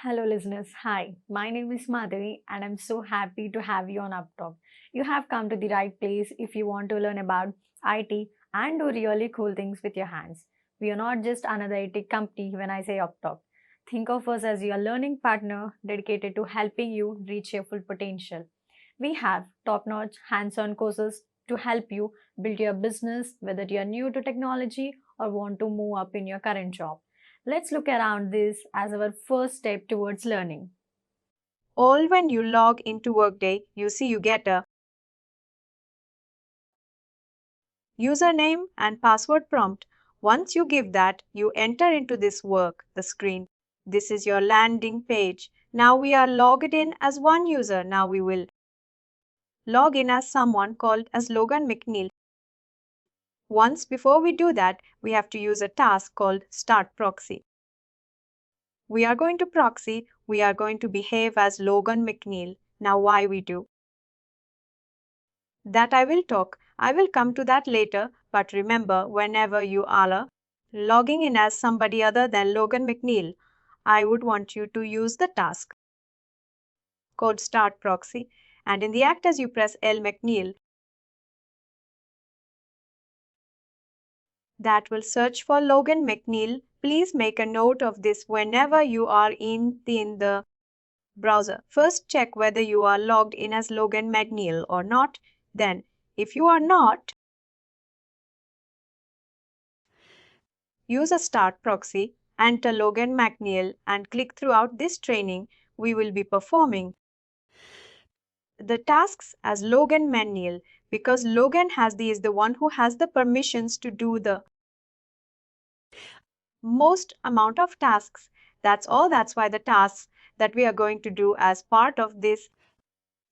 Hello, listeners. Hi, my name is Madhavi, and I'm so happy to have you on UppTalk. You have come to the right place if you want to learn about IT and do really cool things with your hands. We are not just another IT company when I say UppTalk. Think of us as your learning partner dedicated to helping you reach your full potential. We have top notch hands on courses to help you build your business, whether you are new to technology or want to move up in your current job. Let's look around this as our first step towards learning. All when you log into Workday, you see you get a username and password prompt. Once you give that, you enter into this the screen. This is your landing page. Now we are logged in as one user. Now we will log in as someone called as Logan McNeil. Once before we do that, we have to use a task called start proxy. We are going to proxy, we are going to behave as Logan McNeil. Now why we do? That I will talk. I will come to that later, but remember, whenever you are logging in as somebody other than Logan McNeil, I would want you to use the task called start proxy, and in the act as you press L McNeil, that will search for Logan McNeil. Please make a note of this whenever you are in the browser. First check whether you are logged in as Logan McNeil or not. Then, if you are not, use a start proxy, enter Logan McNeil, and click throughout this training. We will be performing the tasks as Logan McNeil because Logan is the one who has the permissions to do the most amount of tasks. That's all. That's why the tasks that we are going to do as part of this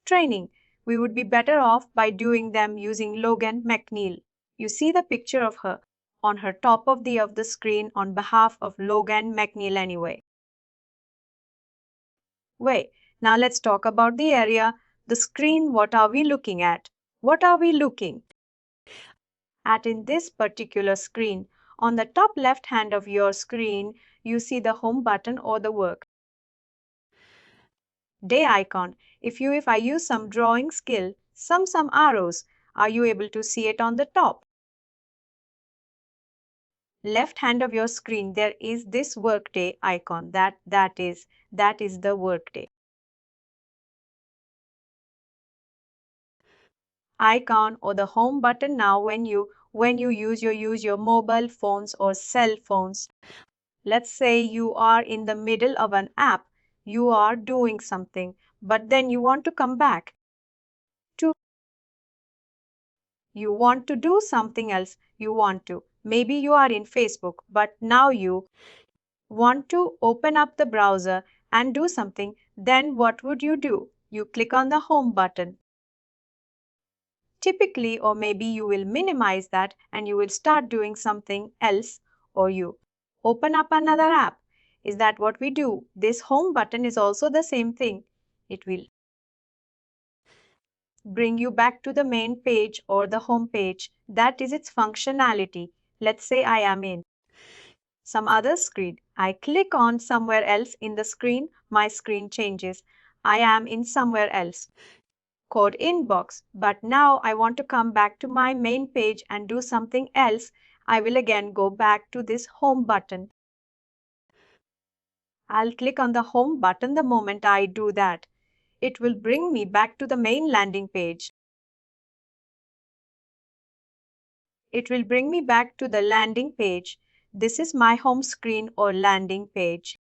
training, we would be better off by doing them using Logan McNeil. You see the picture of her on her top of the screen on behalf of Logan McNeil anyway. Wait, now let's talk about the area, the screen. What are we looking at? What are we looking at in this particular screen? On the top left hand of your screen, you see the home button or the work day icon. If I use some drawing skill, some arrows, are you able to see it on the top? Left hand of your screen, there is this workday icon. That is the workday icon or the home button. Now when you use your mobile phones or cell phones, let's say you are in the middle of an app, you are doing something, but then you want to come back to you want to do something else. Maybe you are in Facebook, but now you want to open up the browser and do something. Then what would you do? You click on the home button typically, or maybe you will minimize that and you will start doing something else, or you open up another app. Is that what we do? This home button is also the same thing. It will bring you back to the main page or the home page. That is its functionality. Let's say I am in some other screen. I click on somewhere else in the screen, my screen changes. I am in somewhere else called inbox. But now I want to come back to my main page and do something else. I will again go back to this home button. I'll click on the home button the moment I do that. It will bring me back to the main landing page. It will bring me back to the landing page. This is my home screen or landing page.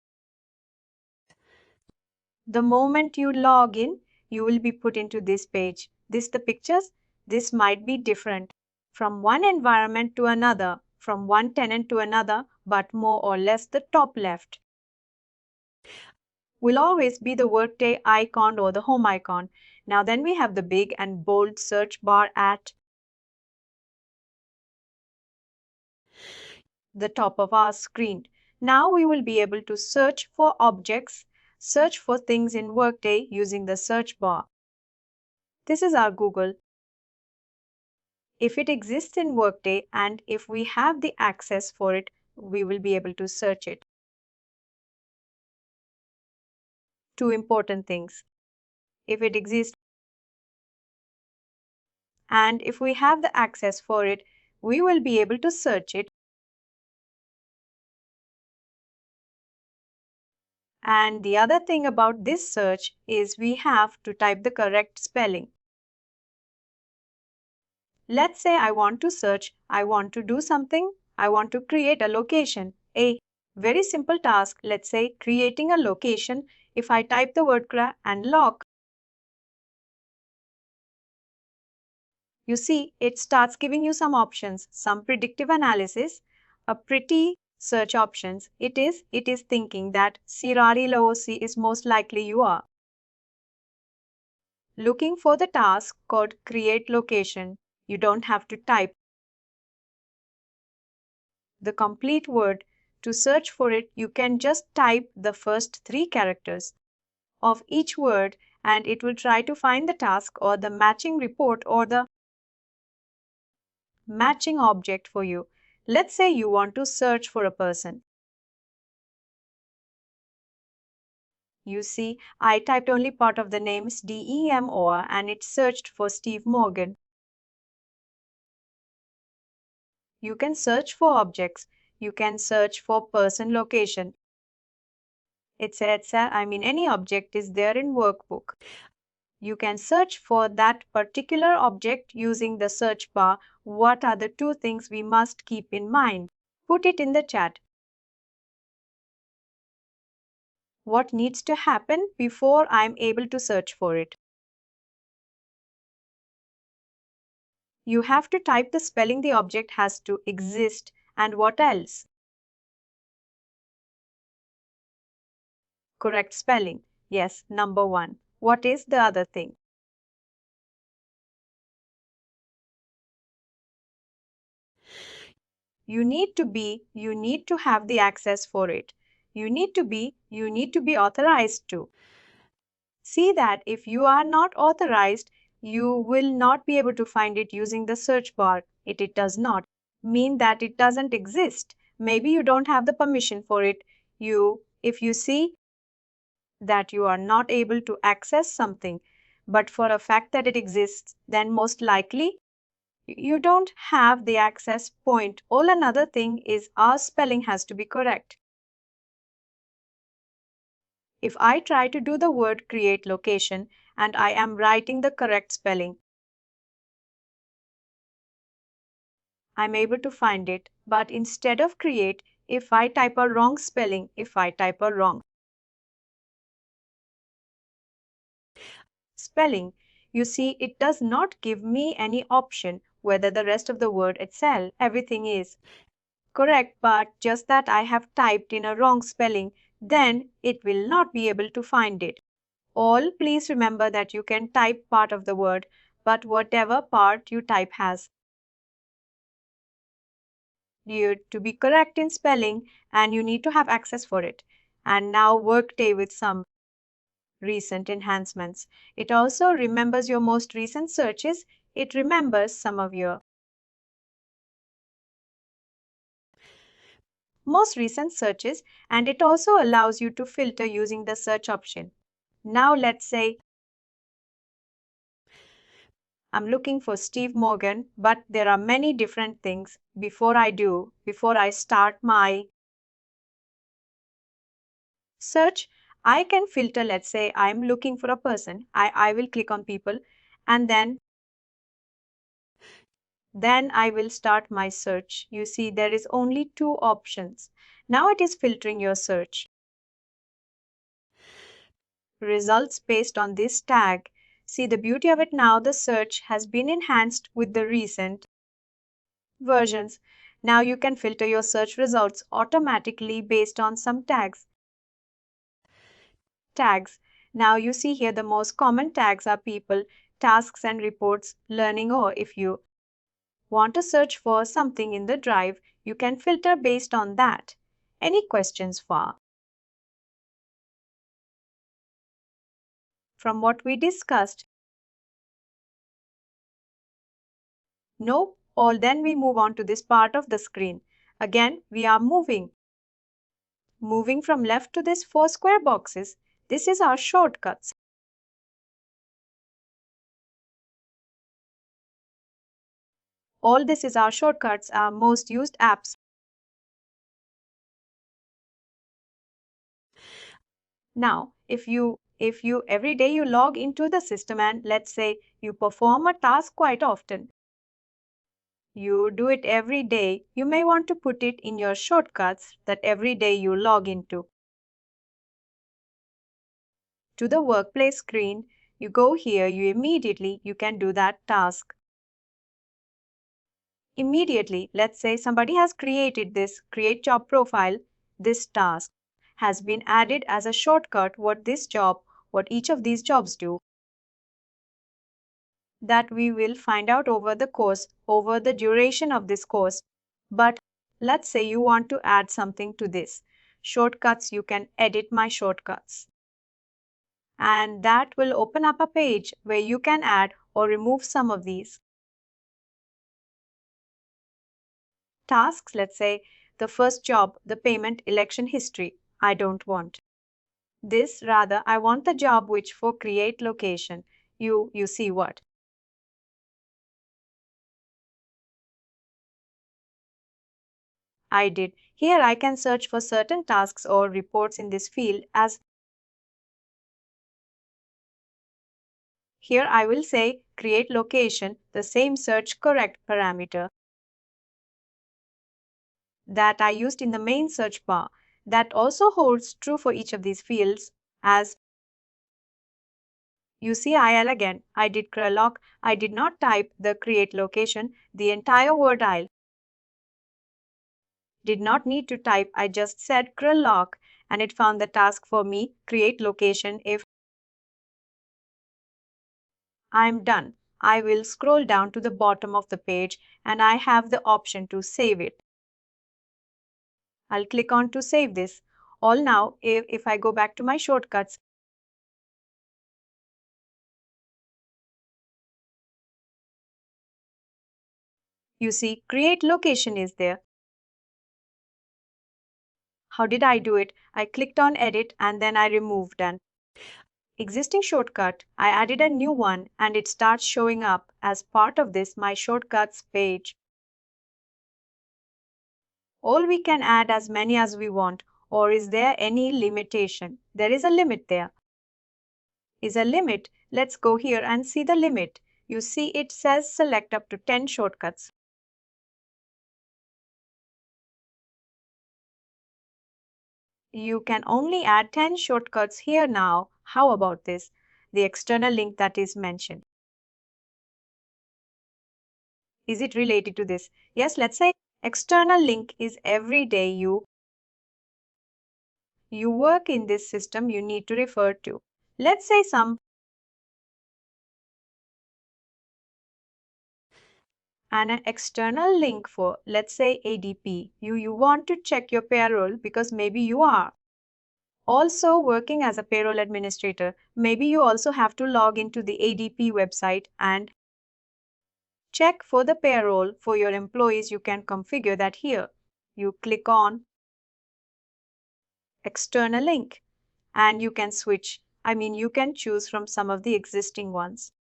The moment you log in, you will be put into this page. The pictures, this might be different from one environment to another, from one tenant to another, but more or less the top left will always be the Workday icon or the home icon. Now then we have the big and bold search bar at the top of our screen. Now we will be able to search for objects, search for things in Workday using the search bar. This is our Google. If it exists in Workday and if we have the access for it, we will be able to search it. two important things. If it exists and if we have the access for it, we will be able to search it. And the other thing about this search is we have to type the correct spelling. Let's say I want to search, I want to do something, I want to create a location. A very simple task, let's say creating a location. If I type the word and lock, you see it starts giving you some options, some predictive analysis, a pretty search options. It is thinking that Sirari Laosi is most likely you are looking for the task called create location. You don't have to type the complete word. To search for it, you can just type the first three characters of each word and it will try to find the task or the matching report or the matching object for you. Let's say you want to search for a person. You see, I typed only part of the name DEMOR and it searched for Steve Morgan. You can search for objects. You can search for person location, etc. I mean, any object is there in workbook. You can search for that particular object using the search bar. What are the two things we must keep in mind? Put it in the chat. What needs to happen before I'm able to search for it? You have to type the spelling the object has to exist and what else? Correct spelling. Yes, number one. What is the other thing? You need to have the access for it. You need to be authorized to. See that if you are not authorized, you will not be able to find it using the search bar. It does not mean that it doesn't exist. Maybe you don't have the permission for it. If you see that you are not able to access something, but for a fact that it exists, then most likely you don't have the access point. All another thing is our spelling has to be correct. If I try to do the word create location and I am writing the correct spelling, I'm able to find it. But instead of create, if I type a wrong spelling, if I type a wrong spelling, you see it does not give me any option whether the rest of the word itself, everything is correct, but just that I have typed in a wrong spelling, then it will not be able to find it. All please remember that you can type part of the word, but whatever part you type has you to be correct in spelling and you need to have access for it. And now Workday with some recent enhancements. It also remembers your most recent searches. It remembers some of your most recent searches and it also allows you to filter using the search option. Now let's say I'm looking for Steve Morgan, but there are many different things before I start my search. I can filter, let's say I'm looking for a person. I will click on people and then I will start my search. You see, there is only two options. Now it is filtering your search results based on this tag. See the beauty of it now, the search has been enhanced with the recent versions. Now you can filter your search results automatically based on some tags. Now you see here the most common tags are people, tasks and reports, learning, or if you want to search for something in the drive, you can filter based on that. Any questions far? From what we discussed? No? Or then we move on to this part of the screen. Again, we are moving from left to these four square boxes. This is our shortcuts. All this is our shortcuts, our most used apps. Now, if you every day you log into the system and let's say you perform a task quite often, you do it every day, you may want to put it in your shortcuts that every day you log into. To the workplace screen, you go here, you can do that task. Immediately, let's say somebody has created this create job profile, this task has been added as a shortcut what each of these jobs do. That we will find out over the duration of this course. But let's say you want to add something to this. Shortcuts, you can edit my shortcuts. And that will open up a page where you can add or remove some of these tasks. Let's say the first job, the payment election history. I don't want this, rather I want the job which for create location. You see what? I did. Here I can search for certain tasks or reports in this field as here I will say create location, the same search correct parameter that I used in the main search bar. That also holds true for each of these fields as you see IL again. I did Kralock. I did not type the create location, the entire word IL. Did not need to type. I just said Kralock and it found the task for me, create location. If I'm done, I will scroll down to the bottom of the page and I have the option to save it. I'll click on to save this. All now, if I go back to my shortcuts, you see create location is there. How did I do it? I clicked on edit and then I removed an existing shortcut. I added a new one and it starts showing up as part of this my shortcuts page. All we can add as many as we want, or is there any limitation? There is a limit there. Is a limit. Let's go here and see the limit. You see it says select up to 10 shortcuts. You can only add 10 shortcuts here now. How about this? The external link that is mentioned. Is it related to this? Yes, let's say external link is every day you work in this system you need to refer to. Let's say some and an external link for let's say ADP. You want to check your payroll because maybe you are also working as a payroll administrator. Maybe you also have to log into the ADP website and check for the payroll for your employees. You can configure that here. You click on external link and you can switch. You can choose from some of the existing ones.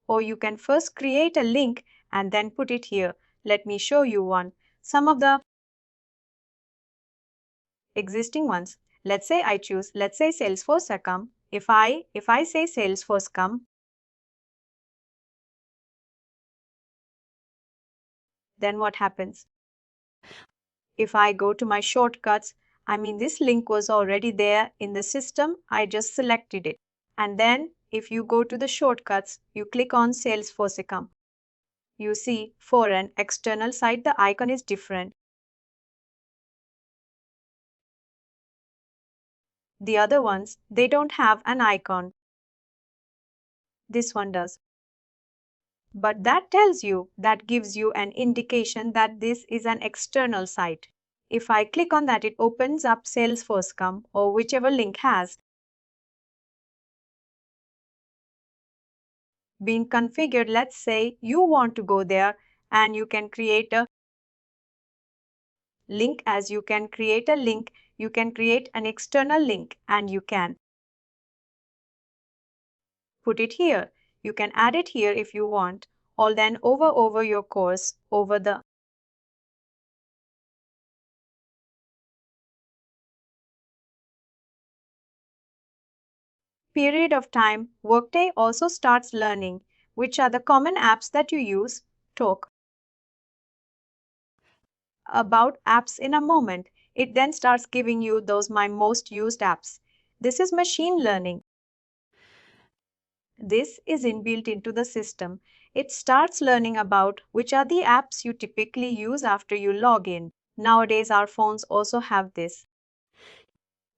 Or you can first create a link and then put it here. Let me show you one. Some of the existing ones. Let's say I choose, let's say Salesforce account. If I say Salesforce account, then what happens? If I go to my shortcuts, this link was already there in the system. I just selected it. And then if you go to the shortcuts, you click on Salesforce account. You see for an external site, the icon is different. The other ones, they don't have an icon. This one does. But that gives you an indication that this is an external site. If I click on that, it opens up Salesforce.com or whichever link has been configured. Let's say you want to go there and you can create a Link, as you can create a link, you can create an external link and you can put it here. You can add it here if you want, or then over your course, over the period of time. Workday also starts learning which are the common apps that you use. Talk about apps in a moment. It then starts giving you those my most used apps. This is machine learning. This is inbuilt into the system. It starts learning about which are the apps you typically use after you log in. Nowadays, our phones also have this.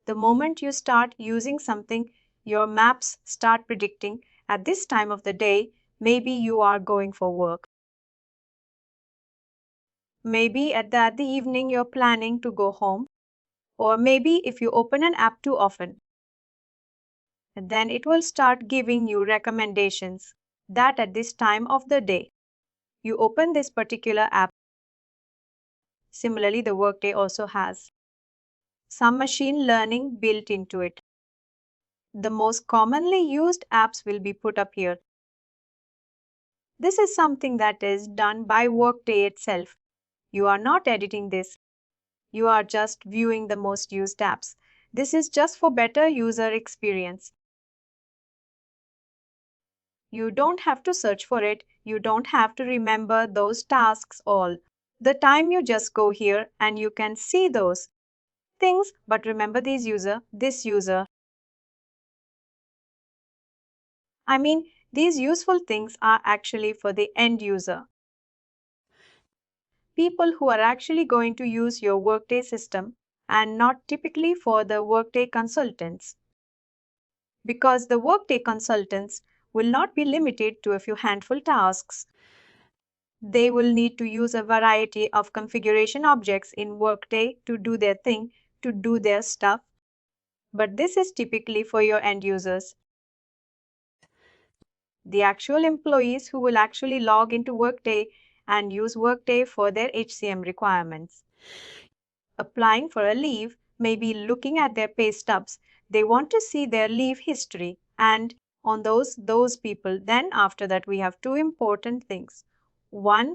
The moment you start using something, your maps start predicting at this time of the day, maybe you are going for work. Maybe at the evening you're planning to go home. Or maybe if you open an app too often, then it will start giving you recommendations that at this time of the day you open this particular app. Similarly, the Workday also has some machine learning built into it. The most commonly used apps will be put up here. This is something that is done by Workday itself. You are not editing this, you are just viewing the most used apps. This is just for better user experience. You don't have to search for it, you don't have to remember those tasks all the time. You just go here and you can see those things, but remember this user. I mean, these useful things are actually for the end user. People who are actually going to use your Workday system and not typically for the Workday consultants. Because the Workday consultants will not be limited to a few handful tasks. They will need to use a variety of configuration objects in Workday to do their thing, to do their stuff. But this is typically for your end users. The actual employees who will actually log into Workday and use Workday for their HCM requirements. Applying for a leave, maybe looking at their pay stubs. They want to see their leave history and on those people. Then after that we have two important things. One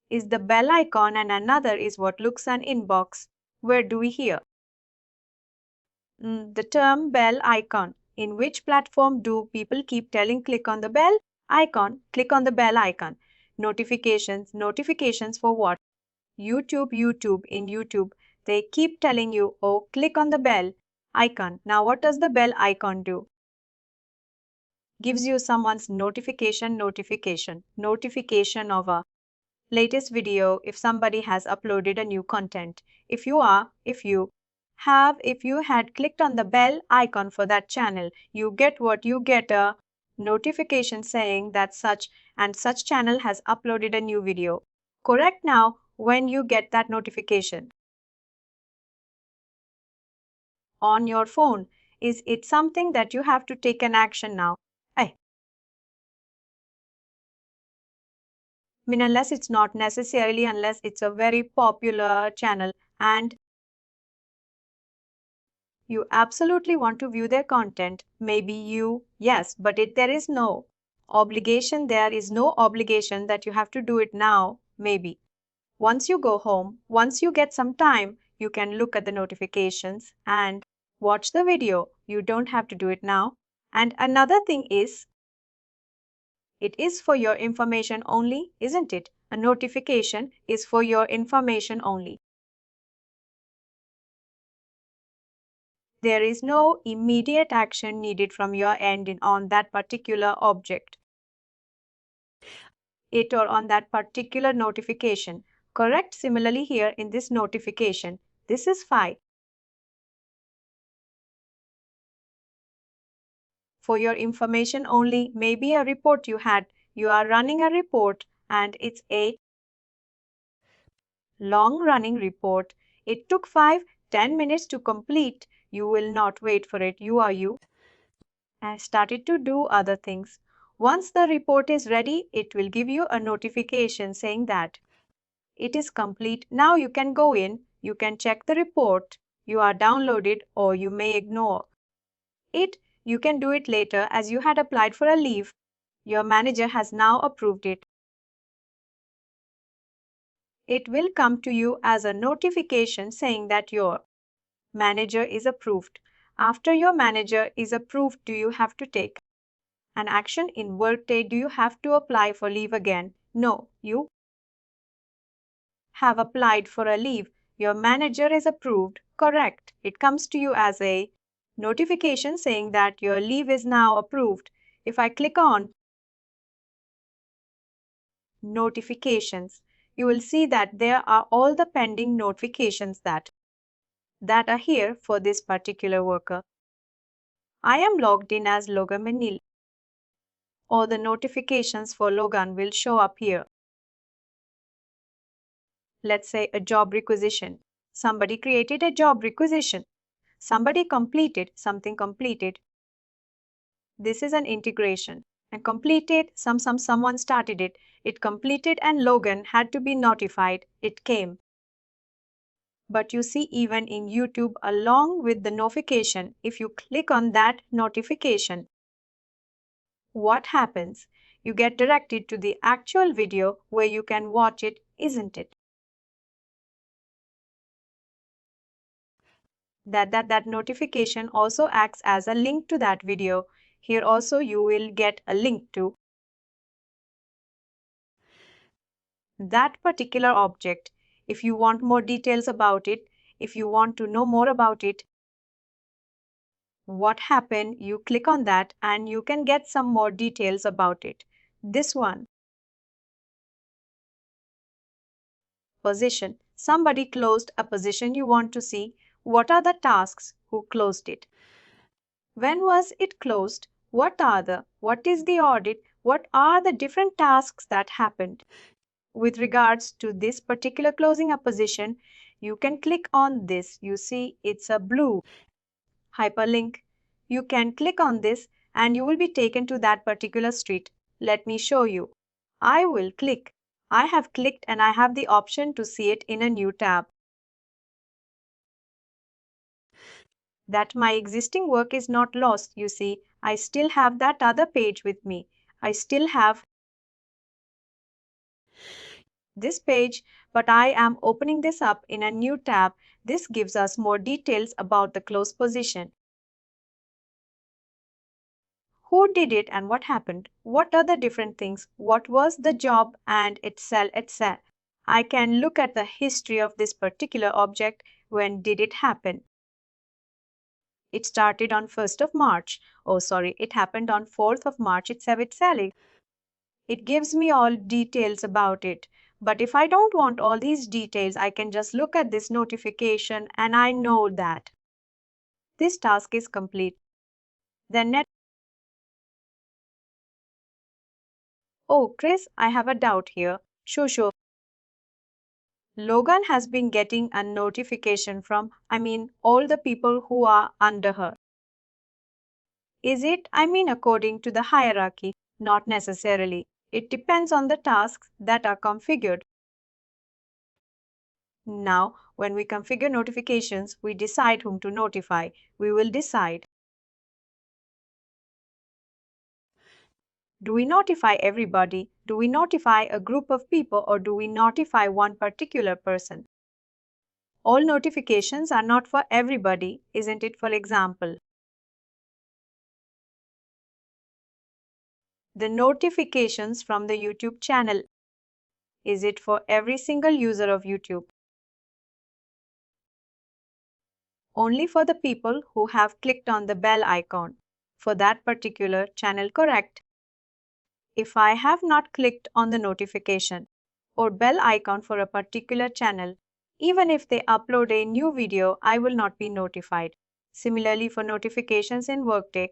is the bell icon and another is what looks an inbox. Where do we hear? The term bell icon. In which platform do people keep telling click on the bell icon? Click on the bell icon. Notifications. Notifications for what? YouTube. In YouTube, they keep telling you, oh, click on the bell icon. Now, what does the bell icon do? Gives you someone's notification of a latest video if somebody has uploaded a new content. If you had clicked on the bell icon for that channel, you get what? You get a notification saying that such and such channel has uploaded a new video. Correct? Now, when you get that notification on your phone, is it something that you have to take an action now? I mean, unless it's not necessarily, unless it's a very popular channel and you absolutely want to view their content, maybe yes, but there is no obligation. There is no obligation that you have to do it now, maybe. Once you go home, once you get some time, you can look at the notifications and watch the video. You don't have to do it now. And another thing is, it is for your information only, isn't it? A notification is for your information only. There is no immediate action needed from your end on that particular object, it or on that particular notification. Correct? Similarly here in this notification, this is fine. For your information only, maybe a report you are running a report and it's a long running report. It took 5-10 minutes to complete. You will not wait for it. You and started to do other things. Once the report is ready, it will give you a notification saying that it is complete. Now you can go in, you can check the report you are downloaded, or you may ignore it. You can do it later as you had applied for a leave. Your manager has now approved it. It will come to you as a notification saying that your manager is approved. After your manager is approved, do you have to take an action in Workday? Do you have to apply for leave again? No, you have applied for a leave. Your manager is approved. Correct. It comes to you as a notification saying that your leave is now approved. If I click on notifications, you will see that there are all the pending notifications that are here for this particular worker. I am logged in as Logan Manil. All the notifications for Logan will show up here. Let's say a job requisition. Somebody created a job requisition. Somebody completed something completed. This is an integration. And completed, someone started it. It completed and Logan had to be notified. It came. But you see, even in YouTube, along with the notification, if you click on that notification, what happens? You get directed to the actual video where you can watch it, isn't it? That notification also acts as a link to that video. Here also you will get a link to that particular object. If you want more details about it, if you want to know more about it, what happened, you click on that and you can get some more details about it. This one, position. Somebody closed a position. You want to see what are the tasks, who closed it, when was it closed, what is the audit, what are the different tasks that happened. With regards to this particular closing a position, you can click on this. You see it's a blue hyperlink. You can click on this and you will be taken to that particular street. Let me show you. I will click. I have clicked and I have the option to see it in a new tab. That my existing work is not lost. You see, I still have that other page with me. I still have this page, but I am opening this up in a new tab. This gives us more details about the closed position. Who did it and what happened? What are the different things? What was the job and its cell, etc. I can look at the history of this particular object. When did it happen? It started on 1st of March. Oh, sorry, it happened on 4th of March itself. It gives me all details about it. But if I don't want all these details, I can just look at this notification and I know that this task is complete. Then oh, Chris, I have a doubt here. Sure. Logan has been getting a notification from, all the people who are under her. Is it? According to the hierarchy? Not necessarily. It depends on the tasks that are configured. Now, when we configure notifications, we decide whom to notify. We will decide, do we notify everybody? Do we notify a group of people or do we notify one particular person? All notifications are not for everybody, isn't it? For example, the notifications from the YouTube channel. Is it for every single user of YouTube? Only for the people who have clicked on the bell icon for that particular channel, correct? If I have not clicked on the notification or bell icon for a particular channel, even if they upload a new video, I will not be notified. Similarly, for notifications in Workday,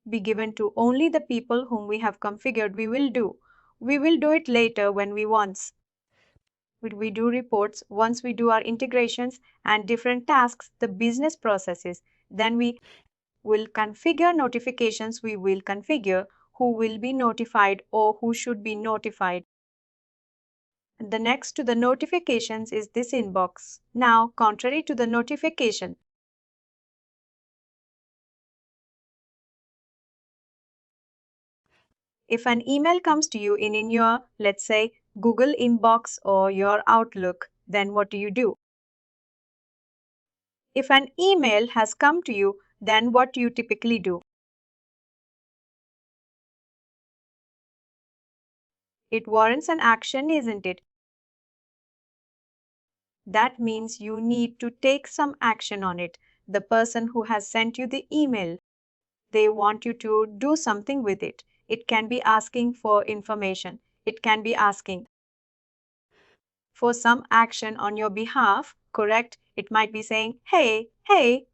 be given to only the people whom we have configured. We will do it later when we do reports, once we do our integrations and different tasks, the business processes. Then we will configure notifications. We will configure who will be notified or who should be notified. The next to the notifications is this inbox. Now, contrary to the notification, if an email comes to you in your, let's say, Google inbox or your Outlook, then what do? If an email has come to you, then what do you typically do? It warrants an action, isn't it? That means you need to take some action on it. The person who has sent you the email, they want you to do something with it. It can be asking for information. It can be asking for some action on your behalf, correct? It might be saying, hey,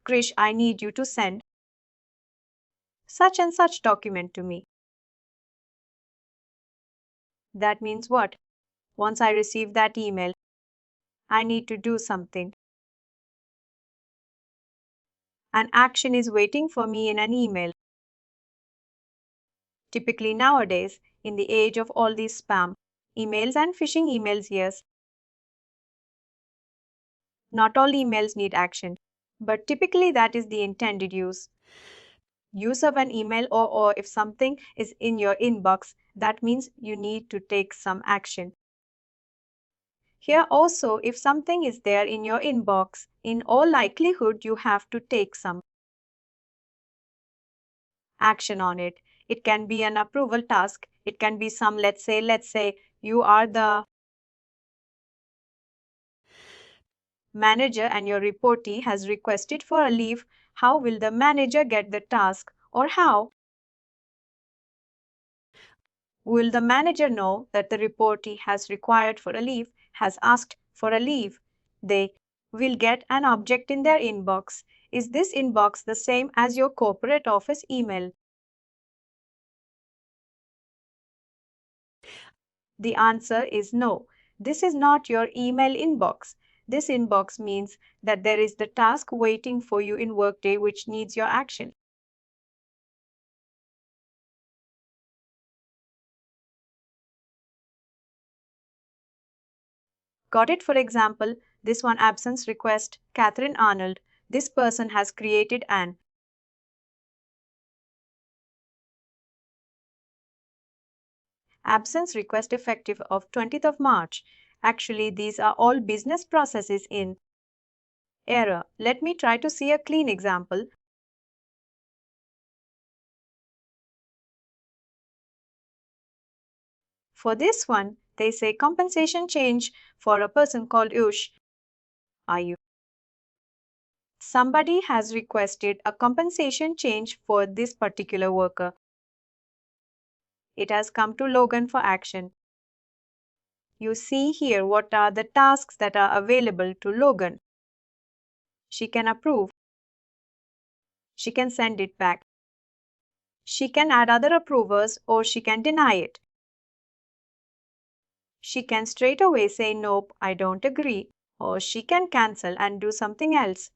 Krish, I need you to send such and such document to me. That means what? Once I receive that email, I need to do something. An action is waiting for me in an email. Typically nowadays, in the age of all these spam emails and phishing emails, yes, not all emails need action, but typically that is the intended use of an email, or if something is in your inbox, that means you need to take some action. Here also, if something is there in your inbox, in all likelihood you have to take some action on it. It can be an approval task. It can be some, let's say you are the manager and your reportee has requested for a leave. How will the manager get the task, or how will the manager know that the reportee has required for a leave, has asked for a leave? They will get an object in their inbox. Is this inbox the same as your corporate office email? The answer is no. This is not your email inbox. This inbox means that there is the task waiting for you in Workday which needs your action. Got it? For example, this one absence request, Catherine Arnold. This person has created an absence request effective of 20th of March. Actually, these are all business processes in error. Let me try to see a clean example. For this one, they say compensation change for a person called Ush. Are you? Somebody has requested a compensation change for this particular worker. It has come to Logan for action. You see here what are the tasks that are available to Logan. She can approve. She can send it back. She can add other approvers or she can deny it. She can straight away say, nope, I don't agree, or she can cancel and do something else.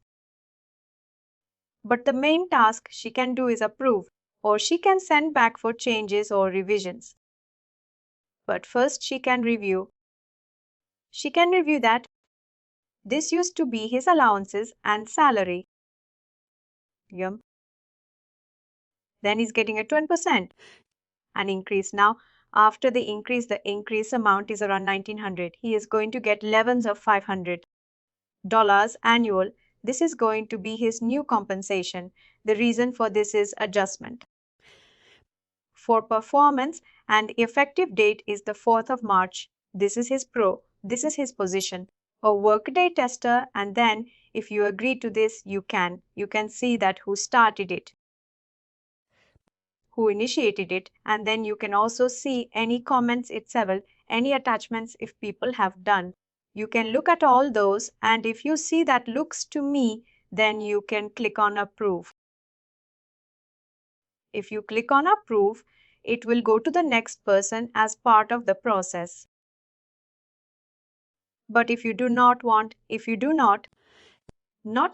But the main task she can do is approve, or she can send back for changes or revisions. But first she can review. She can review that this used to be his allowances and salary. Yum. Then he's getting a 20%. An increase now. After the increase amount is around 1900. He is going to get levels of $500 annual. This is going to be his new compensation. The reason for this is adjustment for performance, and the effective date is the 4th of March. This is his this is his position, a Workday tester, and then if you agree to this, you can see that who started it, who initiated it, and then you can also see any comments itself, any attachments if people have done. You can look at all those, and if you see that looks to me, then you can click on approve. If you click on approve, it will go to the next person as part of the process. But if you do not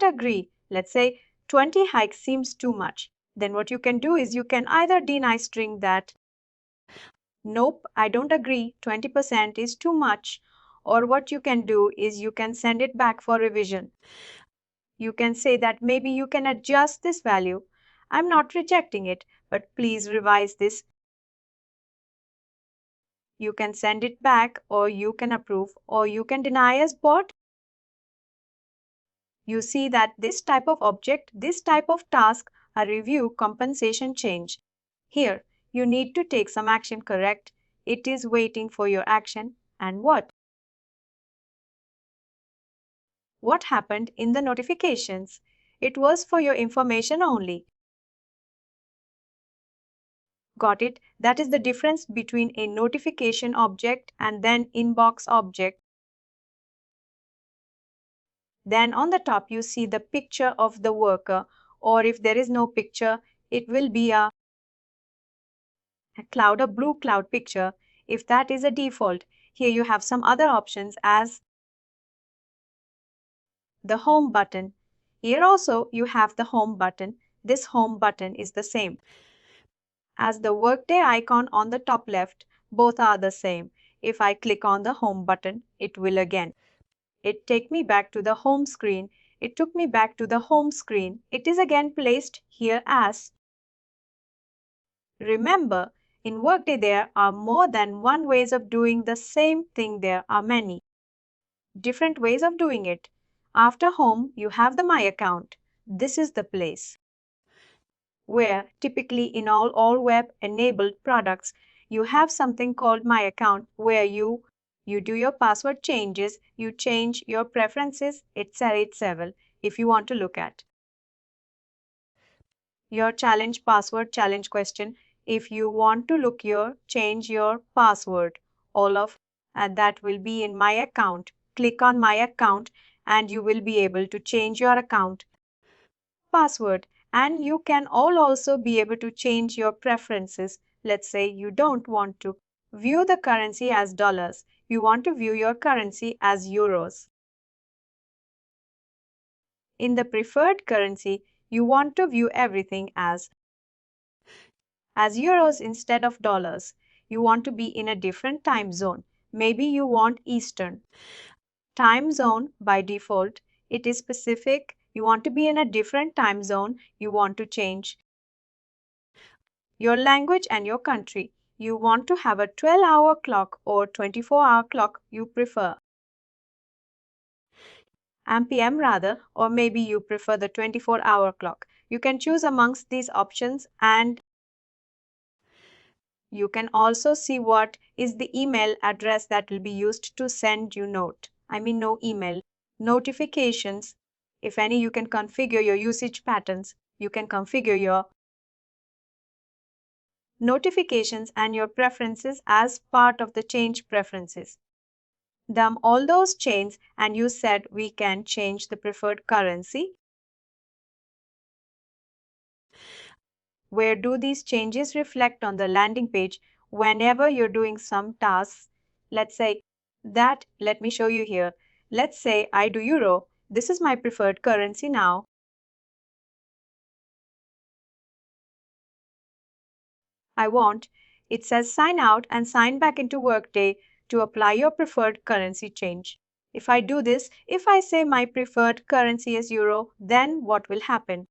agree, let's say 20 hikes seems too much, then what you can do is you can either deny string that Nope, I don't agree. 20% is too much. Or what you can do is you can send it back for revision. You can say that maybe you can adjust this value. I'm not rejecting it, but please revise this. You can send it back, or you can approve, or you can deny as bot. You see that this type of object, this type of task, a review compensation change. Here, you need to take some action, correct? It is waiting for your action. And what? What happened in the notifications? It was for your information only. Got it? That is the difference between a notification object and then inbox object. Then on the top you see the picture of the worker, or if there is no picture, it will be a cloud, a blue cloud picture. If that is a default, here you have some other options as the home button. Here also you have the home button. This home button is the same as the Workday icon on the top left. Both are the same. If I click on the home button, it will again. It take me back to the home screen. It took me back to the home screen. It is again placed here as. Remember, in Workday there are more than one ways of doing the same thing. There are many different ways of doing it. After home, you have the My Account. This is the place where typically in all web enabled products, you have something called My Account where you do your password changes, you change your preferences, etc. if you want to look at your challenge password challenge question, if you want to look your change your password, all of and that will be in My Account. Click on My Account and you will be able to change your account password, and you can all also be able to change your preferences. Let's say you don't want to view the currency as dollars, you want to view your currency as euros. In the preferred currency, you want to view everything as euros instead of dollars. You want to be in a different time zone. Maybe you want Eastern time zone by default. It is specific. You want to be in a different time zone. You want to change your language and your country. You want to have a 12-hour clock or 24-hour clock you prefer. PM rather, or maybe you prefer the 24-hour clock. You can choose amongst these options, and you can also see what is the email address that will be used to send you no email, notifications. If any, you can configure your usage patterns. You can configure your notifications and your preferences as part of the change preferences. Dump all those chains and you said we can change the preferred currency. Where do these changes reflect on the landing page whenever you're doing some tasks? Let's say that, let me show you here. Let's say I do euro. This is my preferred currency now. I want. It says sign out and sign back into Workday to apply your preferred currency change. If I do this, if I say my preferred currency is euro, then what will happen?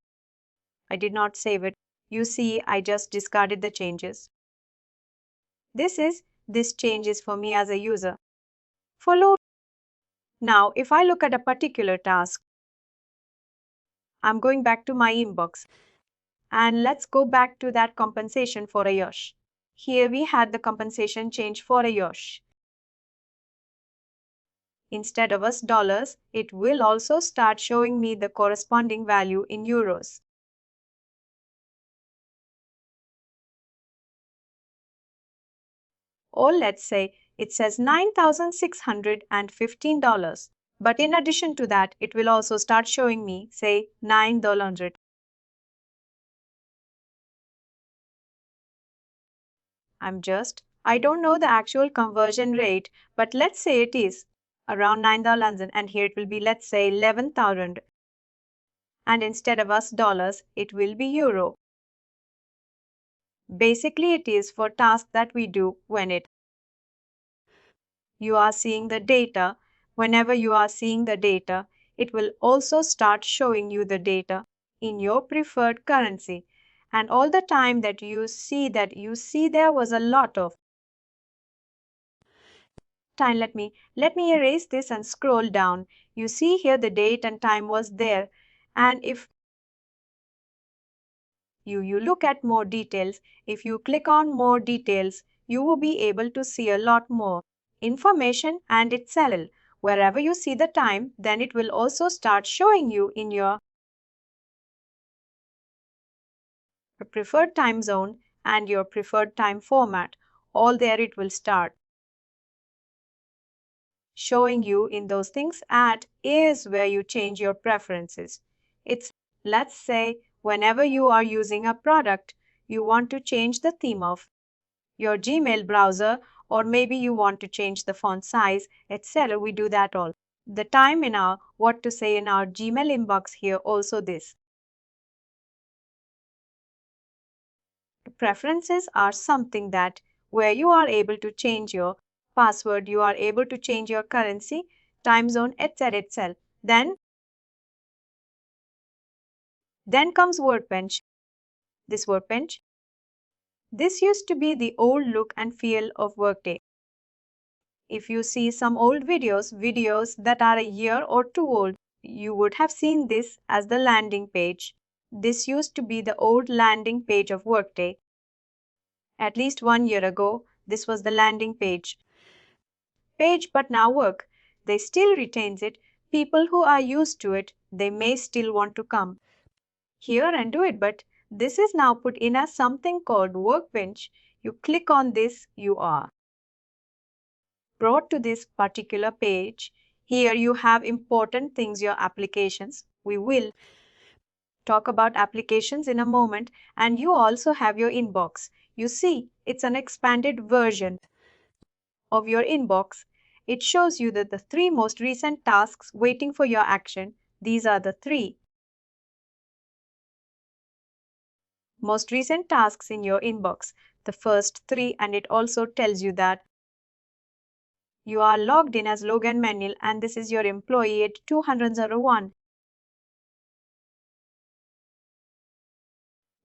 I did not save it. You see, I just discarded the changes. This change is for me as a user. Follow. Now, if I look at a particular task, I'm going back to my inbox. And let's go back to that compensation for Ayush. Here we had the compensation change for Ayush. Instead of us dollars, it will also start showing me the corresponding value in euros. Or let's say it says $9,615. But in addition to that, it will also start showing me, say, $9. I don't know the actual conversion rate, but let's say it is around 9,000 and here it will be, let's say, 11,000. And instead of us dollars, it will be euro. Basically, it is for tasks that we do when you are seeing the data. Whenever you are seeing the data, it will also start showing you the data in your preferred currency. And all the time that you see there was a lot of time. Let me erase this and scroll down. You see here the date and time was there. And if you look at more details, if you click on more details, you will be able to see a lot more information and itself. Wherever you see the time, then it will also start showing you in your preferred time zone and your preferred time format. All there it will start showing you in those things. At is where you change your preferences. It's, let's say, whenever you are using a product, you want to change the theme of your Gmail browser, or maybe you want to change the font size, etc. We do that all the time in our what to say in our Gmail inbox here. Also, this preferences are something that where you are able to change your password, you are able to change your currency, time zone, etc. itself. Then comes Workbench. This Workbench, this used to be the old look and feel of Workday. If you see some old videos that are a year or two old, you would have seen this as the landing page. This used to be the old landing page of Workday. At least 1 year ago, this was the landing page, but now they still retains it. People who are used to it, they may still want to come here and do it, but this is now put in as something called Workbench. You click on this, you are brought to this particular page. Here you have important things, your applications. We will talk about applications in a moment, and you also have your inbox. You see, it's an expanded version of your inbox. It shows you that the three most recent tasks waiting for your action. These are the three most recent tasks in your inbox, the first three, and it also tells you that you are logged in as Logan Manuel and this is your employee at 201.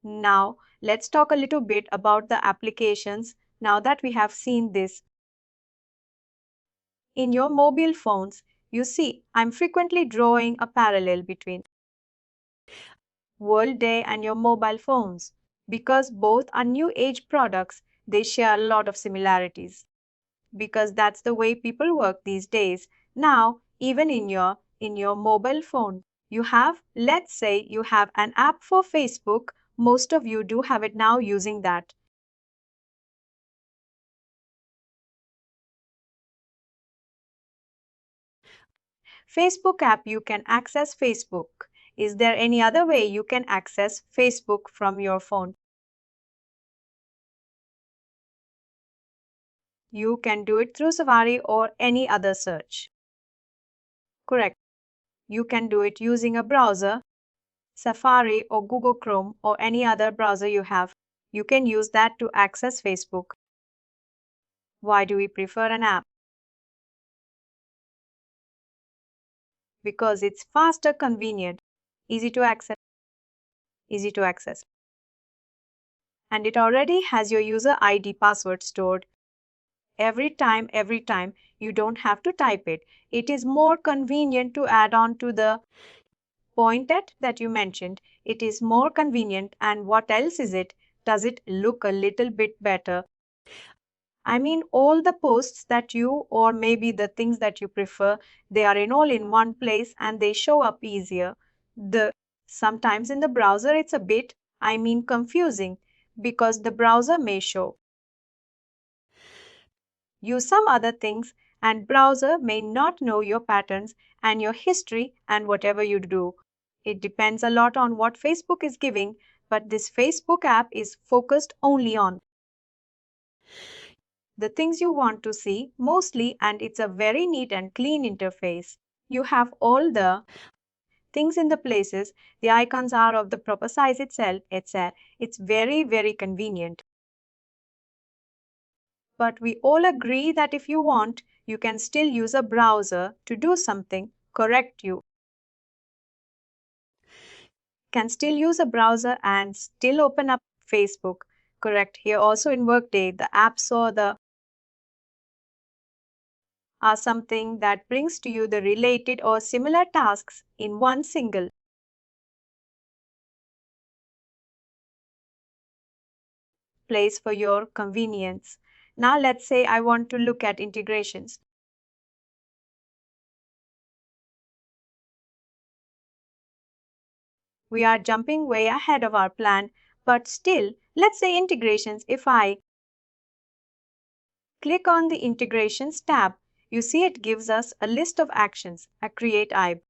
Now, let's talk a little bit about the applications now that we have seen this. In your mobile phones, you see, I'm frequently drawing a parallel between Workday and your mobile phones because both are new age products. They share a lot of similarities because that's the way people work these days. Now, even in your mobile phone, you have, let's say you have an app for Facebook. Most of you do have it now using that. Facebook app, you can access Facebook. Is there any other way you can access Facebook from your phone? You can do it through Safari or any other search. Correct. You can do it using a browser, Safari or Google Chrome or any other browser you have. You can use that to access Facebook. Why do we prefer an app? Because it's faster, convenient, easy to access. And it already has your user ID password stored. Every time, you don't have to type it. It is more convenient to add on to the point that you mentioned. It is more convenient, and what else is it? Does it look a little bit better? I mean, all the posts that you, or maybe the things that you prefer, they are in all in one place and they show up easier. The Sometimes in the browser it's a bit, confusing because the browser may show you some other things and browser may not know your patterns and your history and whatever you do. It depends a lot on what Facebook is giving, but this Facebook app is focused only on the things you want to see mostly, and it's a very neat and clean interface. You have all the things in the places, the icons are of the proper size itself, etc. It's very, very convenient. But we all agree that if you want, you can still use a browser to do something, correct? You can still use a browser and still open up Facebook, correct? Here also in Workday, the apps or the are something that brings to you the related or similar tasks in one single place for your convenience. Now let's say I want to look at integrations. We are jumping way ahead of our plan, but still, let's say integrations. If I click on the integrations tab, you see it gives us a list of actions. A create IB.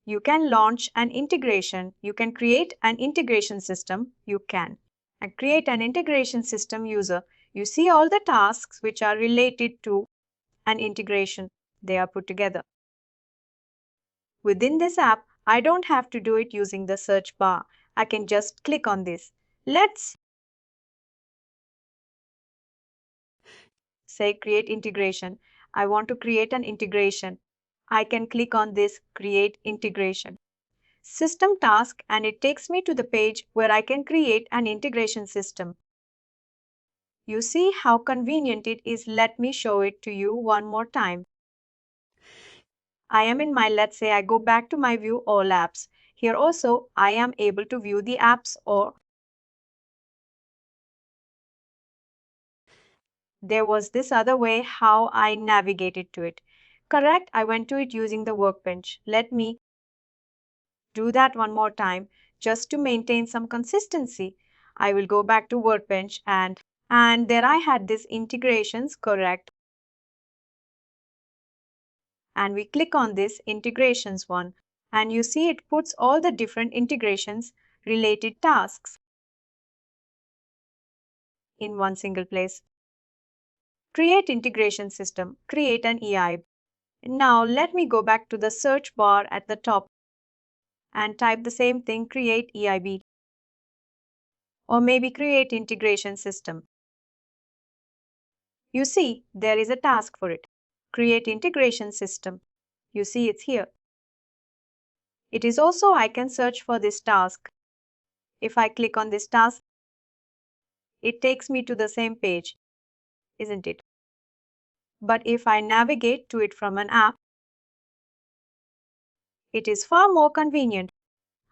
You can launch an integration. You can create an integration system. You can and create an integration system user. You see all the tasks which are related to an integration. They are put together. Within this app, I don't have to do it using the search bar. I can just click on this. Let's say create integration. I want to create an integration. I can click on this create integration system task and it takes me to the page where I can create an integration system. You see how convenient it is. Let me show it to you one more time. I am in my, let's say I go back to my view all apps. Here also I am able to view the apps or there was this other way how I navigated to it. Correct, I went to it using the workbench. Let me do that one more time just to maintain some consistency. I will go back to workbench and there I had this integrations, correct. And we click on this integrations one and you see it puts all the different integrations related tasks in one single place. Create integration system, create an EI. Now let me go back to the search bar at the top and type the same thing, create EIB or maybe create integration system. You see there is a task for it. Create integration system. You see it's here. It is also I can search for this task. If I click on this task, it takes me to the same page, isn't it? But if I navigate to it from an app, it is far more convenient.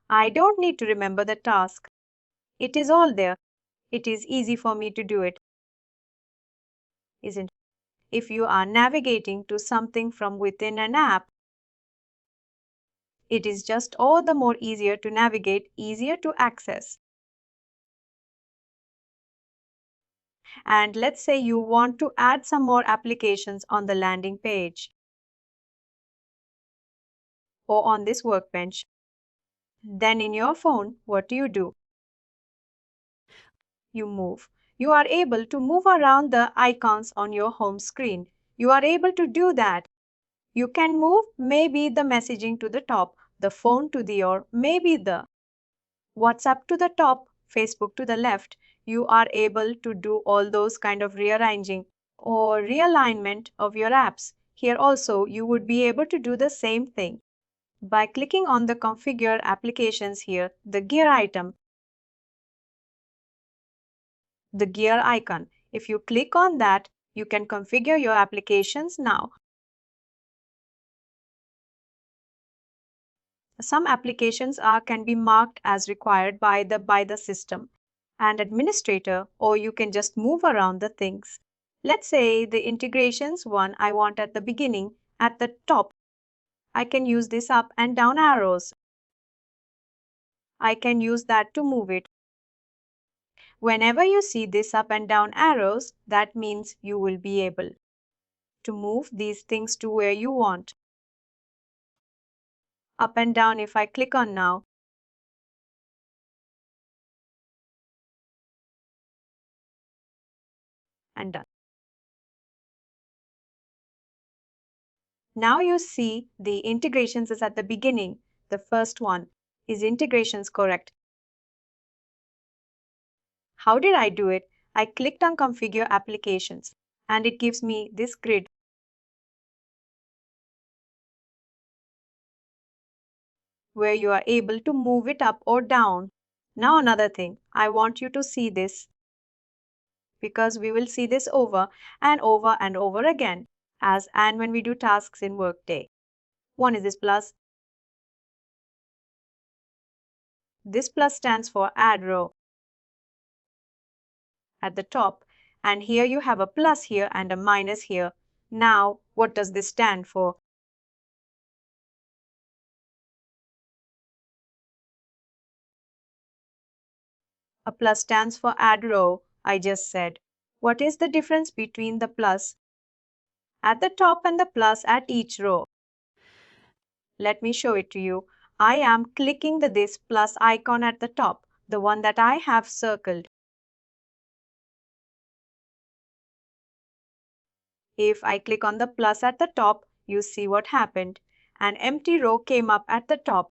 I don't need to remember the task. It is all there. It is easy for me to do it, isn't it? If you are navigating to something from within an app, it is just all the more easier to navigate, easier to access. And let's say you want to add some more applications on the landing page or on this workbench. Then in your phone, what do? You move. You are able to move around the icons on your home screen. You are able to do that. You can move maybe the messaging to the top, the phone to the or maybe the WhatsApp to the top, Facebook to the left. You are able to do all those kind of rearranging or realignment of your apps. Here also you would be able to do the same thing. By clicking on the configure applications here, the gear item, the gear icon. If you click on that, you can configure your applications now. Some applications can be marked as required by the system and administrator, or you can just move around the things. Let's say the integrations one I want at the beginning, at the top. I can use this up and down arrows. I can use that to move it. Whenever you see this up and down arrows, that means you will be able to move these things to where you want. Up and down if I click on now. And done. Now you see the integrations is at the beginning. The first one is integrations correct. How did I do it? I clicked on Configure Applications and it gives me this grid where you are able to move it up or down. Now another thing, I want you to see this because we will see this over and over and over again as and when we do tasks in Workday. One is this plus. This plus stands for add row at the top, and here you have a plus here and a minus here. Now, what does this stand for? A plus stands for add row, I just said. What is the difference between the plus at the top and the plus at each row? Let me show it to you. I am clicking this plus icon at the top, the one that I have circled. If I click on the plus at the top, you see what happened. An empty row came up at the top.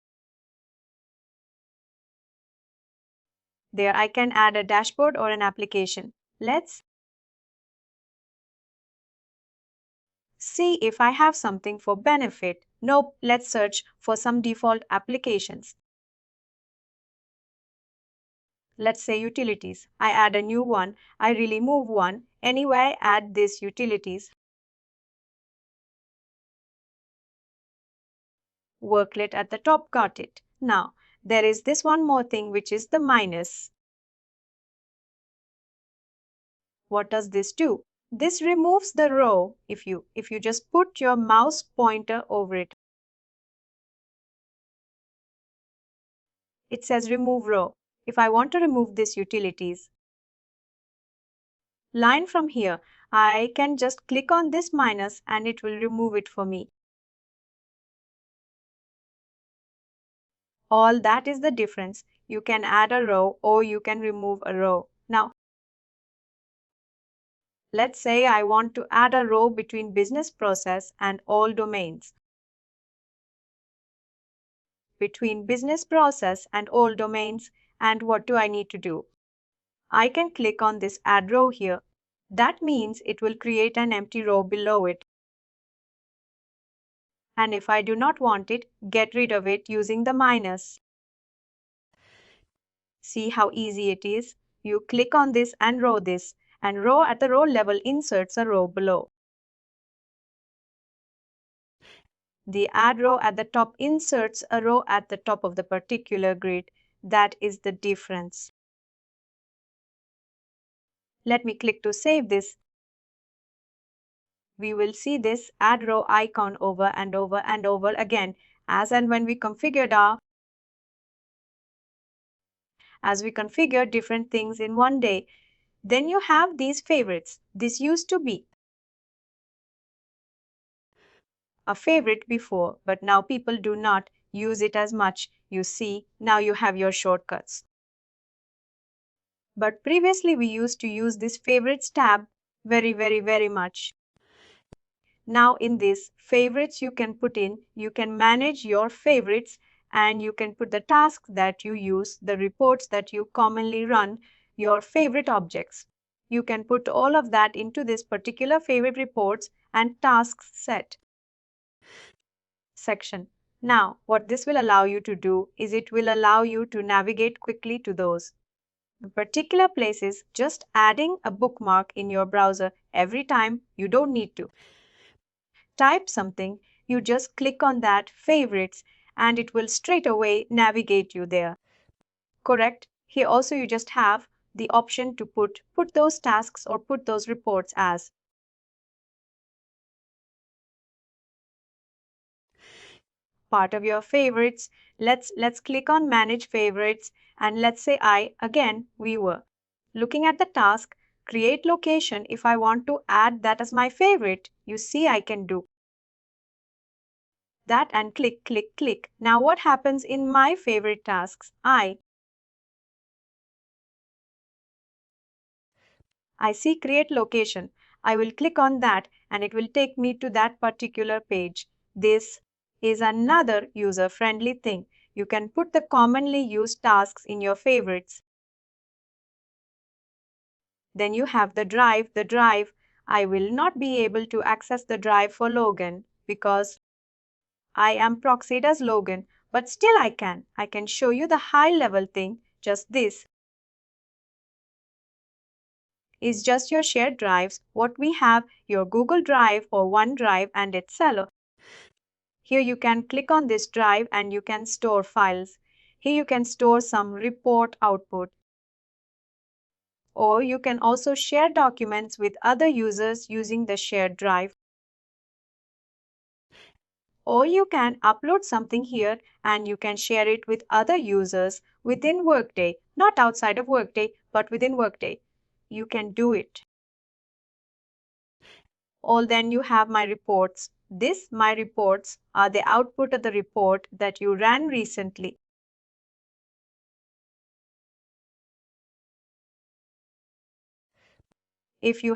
There I can add a dashboard or an application. Let's see if I have something for benefit. Nope, let's search for some default applications. Let's say utilities. I add a new one. I remove one. Anyway, I add this utilities. Worklet at the top, got it. Now, there is this one more thing which is the minus. What does this do? This removes the row if you just put your mouse pointer over it. It says remove row. If I want to remove this utilities line from here, I can just click on this minus and it will remove it for me. All that is the difference. You can add a row or you can remove a row. Now, let's say I want to add a row between business process and all domains. Between business process and all domains, and what do I need to do? I can click on this add row here. That means it will create an empty row below it. And if I do not want it, get rid of it using the minus. See how easy it is? You click on this, and row at the row level inserts a row below. The add row at the top inserts a row at the top of the particular grid. That is the difference. Let me click to save this. We will see this add row icon over and over and over again as and when we configured as we configure different things in one day. Then you have these favorites. This used to be a favorite before, but now people do not use it as much. You see, now you have your shortcuts. But previously we used to use this favorites tab very much. Now in this favorites you can manage your favorites and you can put the tasks that you use, the reports that you commonly run, your favorite objects. You can put all of that into this particular favorite reports and tasks set section. Now, what this will allow you to do is it will allow you to navigate quickly to those particular places, just adding a bookmark in your browser every time. You don't need to type something, you just click on that favorites and it will straight away navigate you there. Correct? Here also you just have the option to put those tasks or put those reports as part of your favorites. Let's click on manage favorites and let's say we were looking at the task create location. If I want to add that as my favorite, you see I can do that and click. Now what happens in my favorite tasks? I see create location. I will click on that and it will take me to that particular page. This is another user-friendly thing. You can put the commonly used tasks in your favorites. Then you have the drive. The drive, I will not be able to access the drive for Logan because I am proxied as Logan, but still I can. I can show you the high level thing. Just this is just your shared drives. What we have, your Google Drive or OneDrive and its seller. Here you can click on this drive and you can store files. Here you can store some report output. Or you can also share documents with other users using the shared drive. Or you can upload something here and you can share it with other users within Workday, not outside of Workday, but within Workday. You can do it. Or then you have my reports. My reports are the output of the report that you ran recently. If you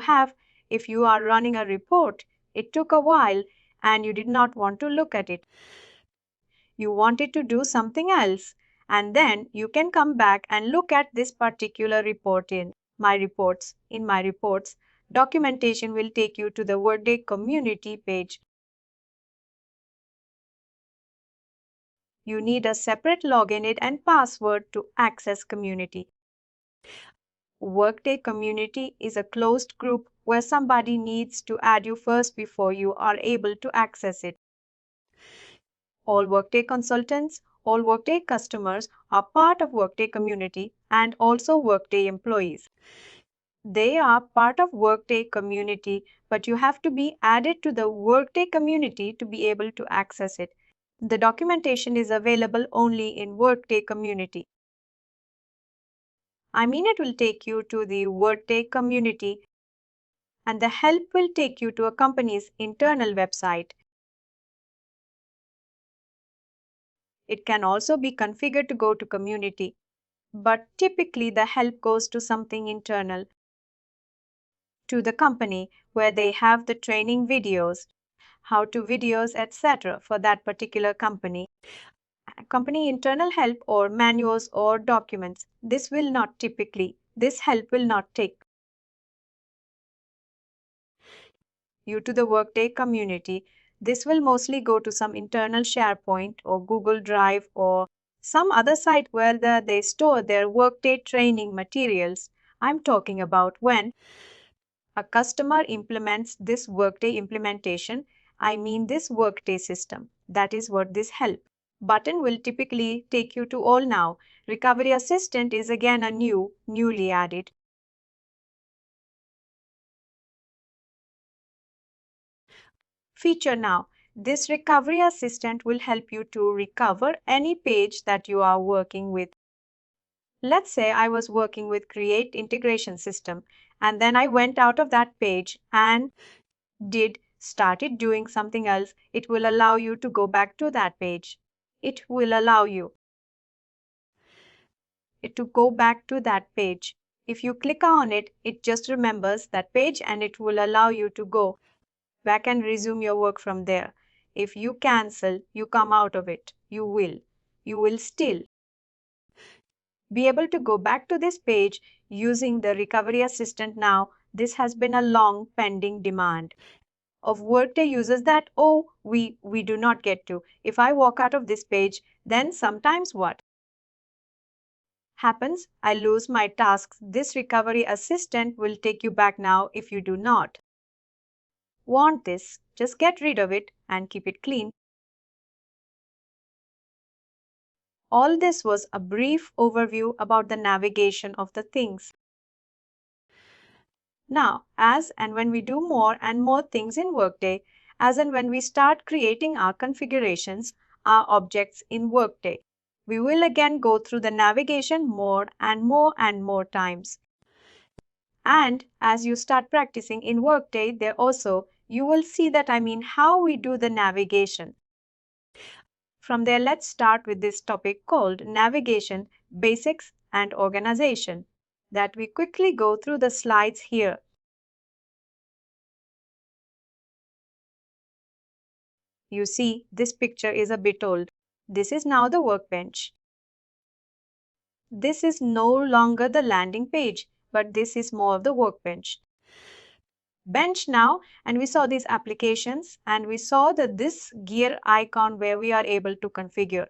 are running a report, it took a while and you did not want to look at it. You wanted to do something else, and then you can come back and look at this particular report in My Reports. In My Reports, documentation will take you to the Workday community page. You need a separate login and password to access community. Workday community is a closed group where somebody needs to add you first before you are able to access it. All Workday consultants, all Workday customers are part of Workday community and also Workday employees. They are part of Workday community, but you have to be added to the Workday community to be able to access it. The documentation is available only in Workday community. It will take you to the Workday community and the help will take you to a company's internal website. It can also be configured to go to community, but typically the help goes to something internal, to the company where they have the training videos, how to videos, etc. for that particular company. Company internal help or manuals or documents. This help will not take you to the Workday community. This will mostly go to some internal SharePoint or Google Drive or some other site where they store their Workday training materials. I'm talking about when a customer implements this Workday implementation, this Workday system. That is what this help button will typically take you to all now. Recovery Assistant is again a newly added feature now. This Recovery Assistant will help you to recover any page that you are working with. Let's say I was working with Create Integration System and then I went out of that page and started doing something else. It will allow you to go back to that page. It will allow you to go back to that page. If you click on it, it just remembers that page and it will allow you to go back and resume your work from there. If you cancel, you come out of it, you will still be able to go back to this page using the Recovery Assistant now. This has been a long pending demand of Workday users that, we do not get to. If I walk out of this page, then sometimes what happens? I lose my tasks. This Recovery Assistant will take you back now if you do not want this. Just get rid of it and keep it clean. All this was a brief overview about the navigation of the things. Now, as and when we do more and more things in Workday, as and when we start creating our configurations, our objects in Workday, we will again go through the navigation more and more times. And as you start practicing in Workday, there also, you will see that how we do the navigation. From there, let's start with this topic called Navigation, Basics and Organization, that we quickly go through the slides here. You see, this picture is a bit old. This is now the workbench. This is no longer the landing page, but this is more of the workbench. Bench now, and we saw these applications, and we saw that this gear icon where we are able to configure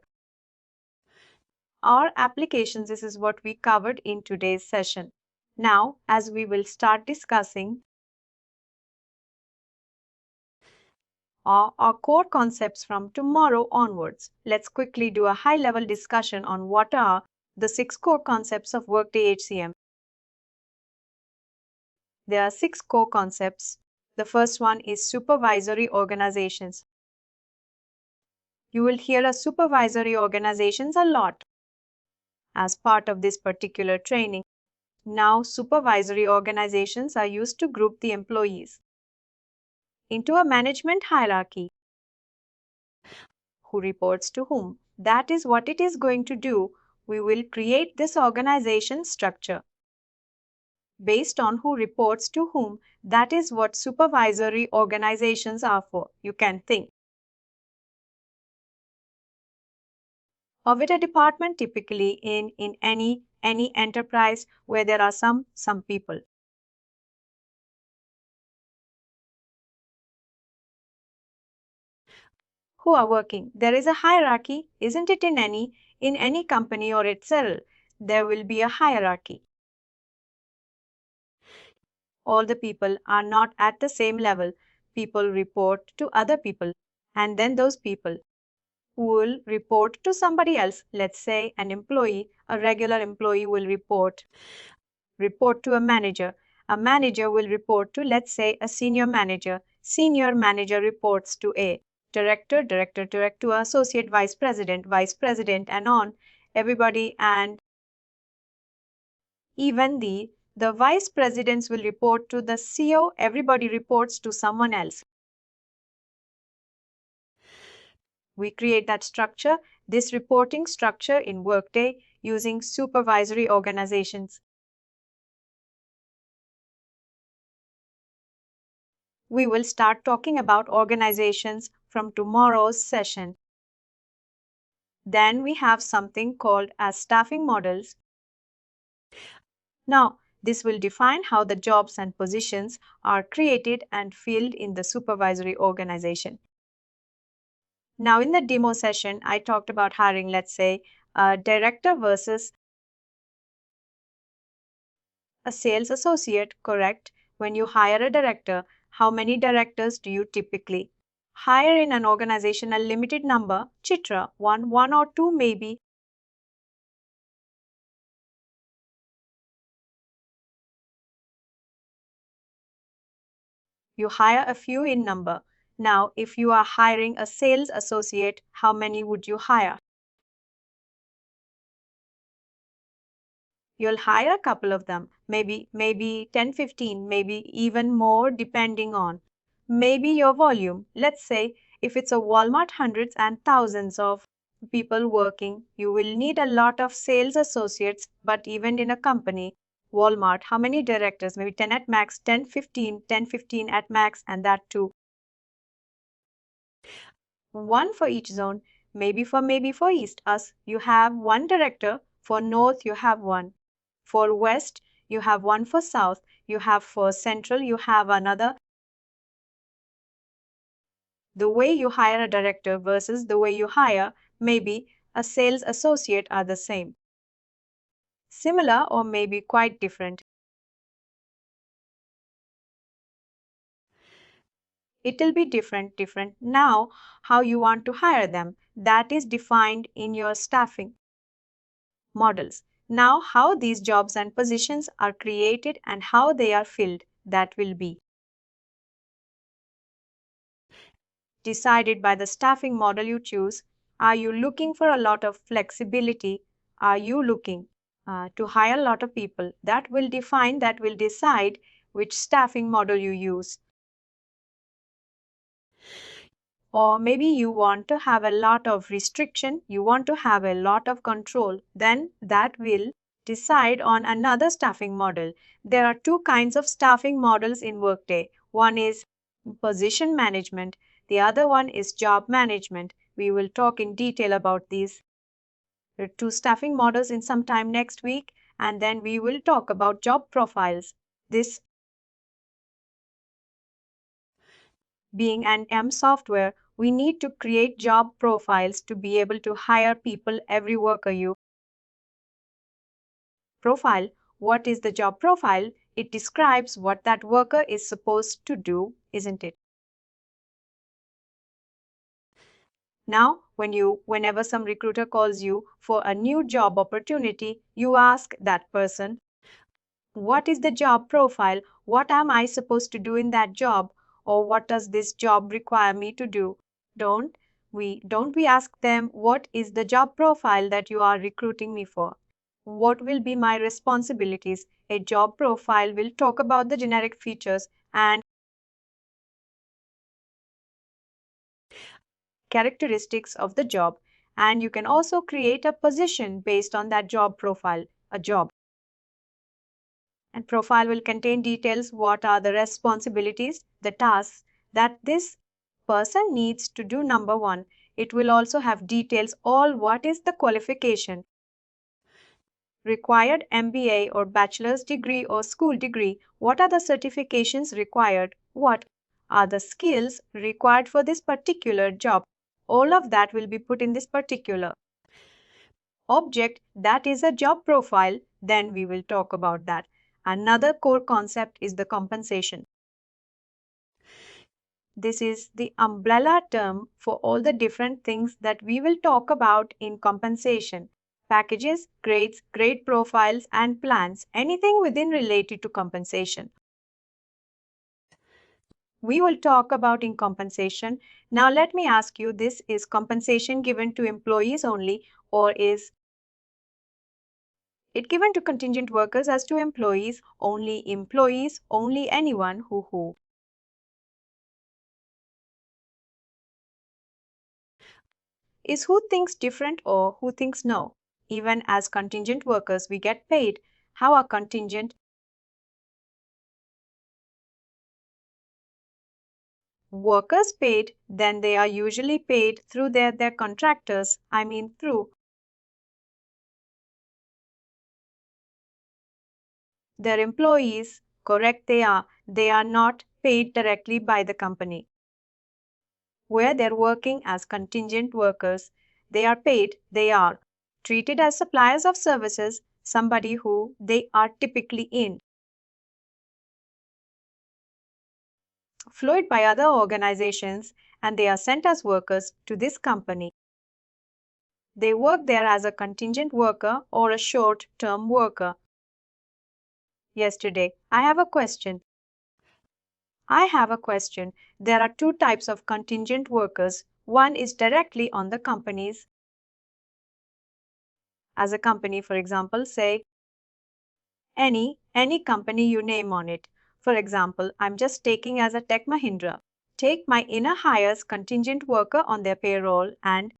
our applications. This is what we covered in today's session. Now, as we will start discussing our core concepts from tomorrow onwards, let's quickly do a high-level discussion on what are the 6 core concepts of Workday HCM. There are 6 core concepts. The first one is supervisory organizations. You will hear a supervisory organizations a lot as part of this particular training. Now, supervisory organizations are used to group the employees into a management hierarchy. Who reports to whom? That is what it is going to do. We will create this organization structure based on who reports to whom. That is what supervisory organizations are for. You can think of it a department typically in any enterprise where there are some people who are working. There is a hierarchy, isn't it? In any company or itself, there will be a hierarchy. All the people are not at the same level. People report to other people, and then those people who will report to somebody else. Let's say an employee, a regular employee will report to a manager. A manager will report to, let's say, a senior manager. Senior manager reports to a director, director to associate vice president, and on everybody. And even the vice presidents will report to the CEO. Everybody reports to someone else. We create that structure, this reporting structure in Workday using supervisory organizations. We will start talking about organizations from tomorrow's session. Then we have something called as staffing models. Now, this will define how the jobs and positions are created and filled in the supervisory organization. Now, in the demo session, I talked about hiring, let's say, a director versus a sales associate, correct? When you hire a director, how many directors do you typically hire in an organization? A limited number, Chitra, one or two maybe. You hire a few in number. Now, if you are hiring a sales associate, how many would you hire? You'll hire a couple of them, maybe 10, 15, maybe even more depending on maybe your volume. Let's say if it's a Walmart, hundreds and thousands of people working, you will need a lot of sales associates. But even in a company, Walmart, how many directors? Maybe 10 at max, 10, 15, 10, 15 at max, and that too. One for each zone, maybe for East. Us, you have one director. For North, you have one. For West, you have one. For South, you have. For Central, you have another. The way you hire a director versus the way you hire maybe a sales associate are the same, similar, or maybe quite different. It'll be different. Now, how you want to hire them, that is defined in your staffing models. Now, how these jobs and positions are created and how they are filled, that will be decided by the staffing model you choose. Are you looking for a lot of flexibility? Are you looking to hire a lot of people? That will decide which staffing model you use. Or maybe you want to have a lot of restriction, you want to have a lot of control, then that will decide on another staffing model. There are two kinds of staffing models in Workday. One is position management, the other one is job management. We will talk in detail about these two staffing models in some time next week. and then we will talk about job profiles. This being an M software, we need to create job profiles to be able to hire people every worker you profile. What is the job profile? It describes what that worker is supposed to do, isn't it? Now, whenever some recruiter calls you for a new job opportunity, you ask that person, what is the job profile? What am I supposed to do in that job? Or what does this job require me to do? Don't we ask them what is the job profile that you are recruiting me for? What will be my responsibilities? A job profile will talk about the generic features and characteristics of the job, and you can also create a position based on that job profile, a job. And profile will contain details what are the responsibilities, the tasks that this person needs to do. Number 1, it will also have details all what is the qualification required, MBA or bachelor's degree or school degree, what are the certifications required, what are the skills required for this particular job. All of that will be put in this particular object that is a job profile. Then we will talk about that. Another core concept is the compensation. This is the umbrella term for all the different things that we will talk about in compensation. Packages, grades, grade profiles, and plans, anything within related to compensation. We will talk about in compensation. Now let me ask you, this is compensation given to employees only, or is it given to contingent workers as to employees, only anyone who is who thinks different or who thinks no. Even as contingent workers, we get paid. How are contingent workers paid? Then they are usually paid through their contractors, through their employees. Correct, they are not paid directly by the company. Where they're working as contingent workers, they are treated as suppliers of services, somebody who they are typically in employed by other organizations, and they are sent as workers to this company. They work there as a contingent worker or a short term worker. Yesterday, I have a question. There are two types of contingent workers. One is directly on the companies, as a company, for example, say any company you name on it. For example, I'm just taking as a Tech Mahindra. Take my inner hires contingent worker on their payroll, and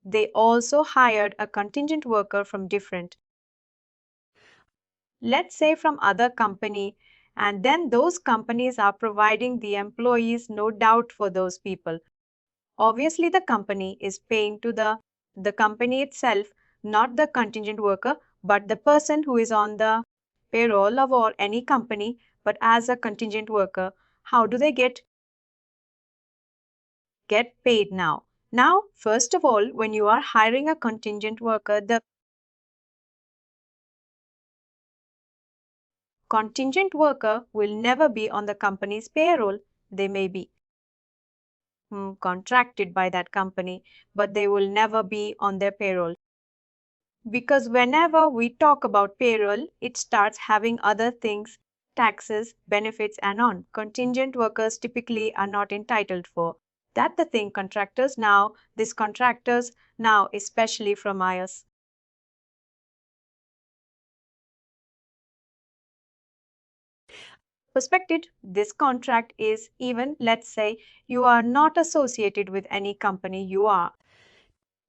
they also hired a contingent worker from different, let's say from other company, and then those companies are providing the employees, no doubt, for those people. Obviously the company is paying to the company itself, not the contingent worker, but the person who is on the payroll of or any company, but as a contingent worker. How do they get paid now? Now, first of all, when you are hiring a contingent worker, the contingent worker will never be on the company's payroll. They may be contracted by that company, but they will never be on their payroll. Because whenever we talk about payroll, it starts having other things, taxes, benefits, and on. Contingent workers typically are not entitled for. That the thing these contractors now, especially from IS perspective, this contract is even, let's say, you are not associated with any company, you are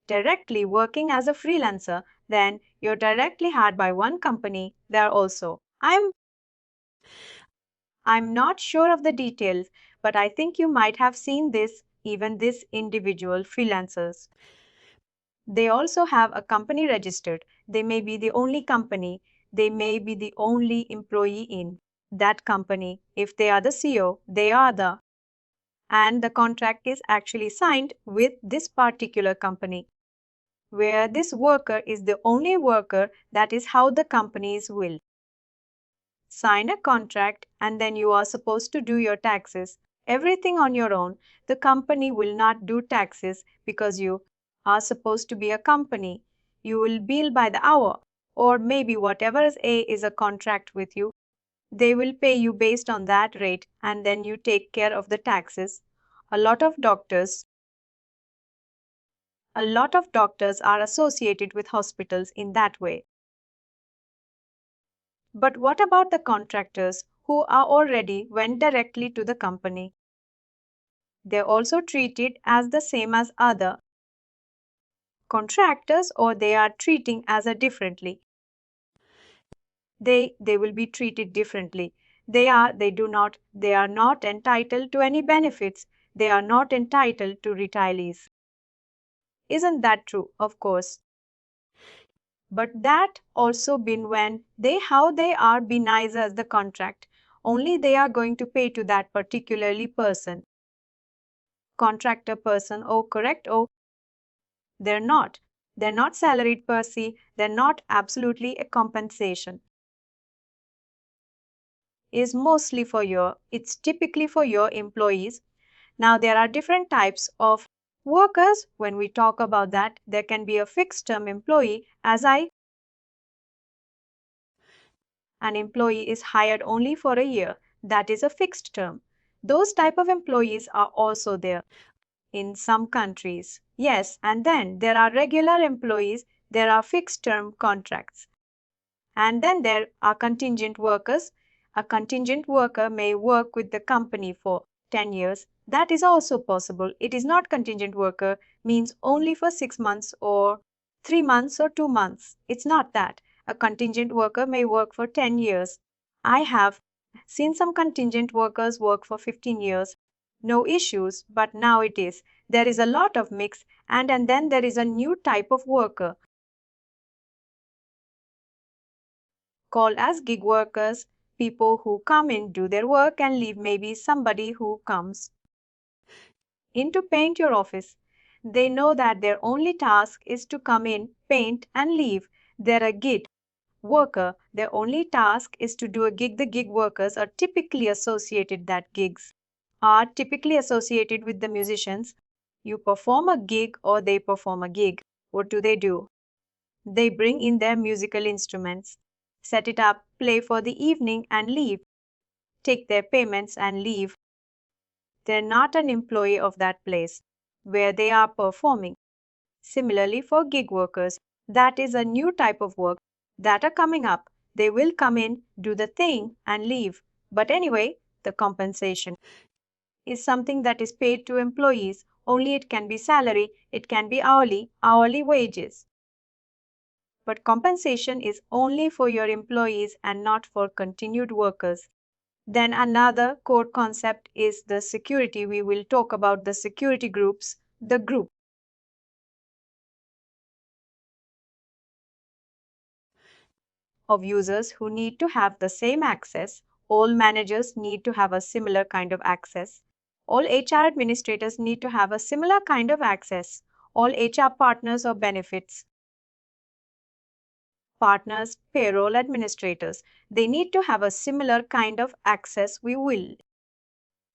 directly working as a freelancer, then you're directly hired by one company. There also, I'm not sure of the details, but I think you might have seen this, even this individual freelancers. They also have a company registered. They may be the only company, they may be the only employee in that company. If they are the CEO, they are the, and the contract is actually signed with this particular company, where this worker is the only worker. That is how the companies will sign a contract, and then you are supposed to do your taxes, everything on your own. The company will not do taxes because you are supposed to be a company. You will bill by the hour, or maybe whatever is a contract with you. They will pay you based on that rate, and then you take care of the taxes. A lot of doctors a lot of doctors are associated with hospitals in that way. But what about the contractors who are already went directly to the company? They're also treated as the same as other contractors, or they are treating as a differently. They will be treated differently. They are not entitled to any benefits. They are not entitled to retirees. Isn't that true? Of course. But that also been when they how they are be nice as the contract. Only they are going to pay to that particularly person. Contractor person, oh correct, oh they're not. They're not salaried per se, they're not absolutely a compensation. Is mostly for it's typically for your employees. Now there are different types of workers. When we talk about that, there can be a fixed term employee. An employee is hired only for a year. That is a fixed term. Those type of employees are also there in some countries. Yes, and then there are regular employees, there are fixed term contracts. And then there are contingent workers. A contingent worker may work with the company for 10 years. That is also possible. It is not contingent worker means only for 6 months or 3 months or 2 months. It's not that. A contingent worker may work for 10 years. I have seen some contingent workers work for 15 years. No issues, but now it is. There is a lot of mix, and then there is a new type of worker called as gig workers, people who come in, do their work, and leave. Maybe somebody who comes in to paint your office. They know that their only task is to come in, paint, and leave. They're a gig worker. Their only task is to do a gig. The gig workers are typically associated that gigs are typically associated with the musicians. You perform a gig or they perform a gig. What do? They bring in their musical instruments, set it up, play for the evening, and leave. Take their payments and leave. They're not an employee of that place where they are performing. Similarly, for gig workers, that is a new type of work that are coming up. They will come in, do the thing, and leave. But anyway, the compensation is something that is paid to employees. Only it can be salary, it can be hourly wages. But compensation is only for your employees and not for continued workers. Then another core concept is the security. We will talk about the security groups, the group of users who need to have the same access. All managers need to have a similar kind of access. All HR administrators need to have a similar kind of access. All HR partners or benefits partners, payroll administrators, they need to have a similar kind of access. We will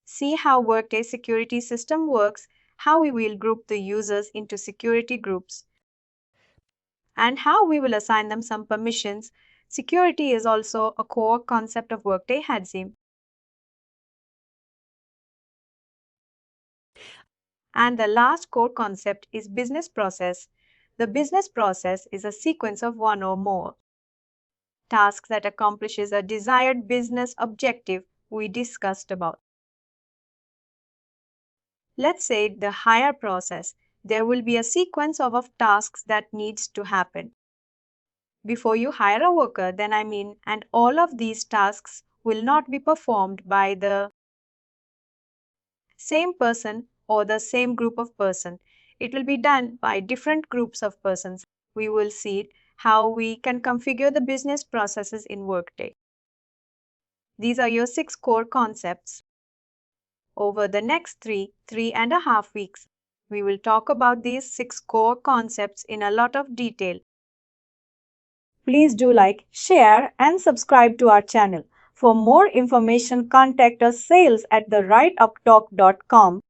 see how Workday security system works, how we will group the users into security groups, and how we will assign them some permissions. Security is also a core concept of Workday HCM. And the last core concept is business process. The business process is a sequence of one or more tasks that accomplishes a desired business objective we discussed about. Let's say the hire process. There will be a sequence of tasks that needs to happen before you hire a worker, then and all of these tasks will not be performed by the same person or the same group of person. It will be done by different groups of persons. We will see how we can configure the business processes in Workday. These are your 6 core concepts. Over the next 3.5 weeks, we will talk about these 6 core concepts in a lot of detail. Please do like, share, and subscribe to our channel. For more information, contact us sales@therightuptalk.com.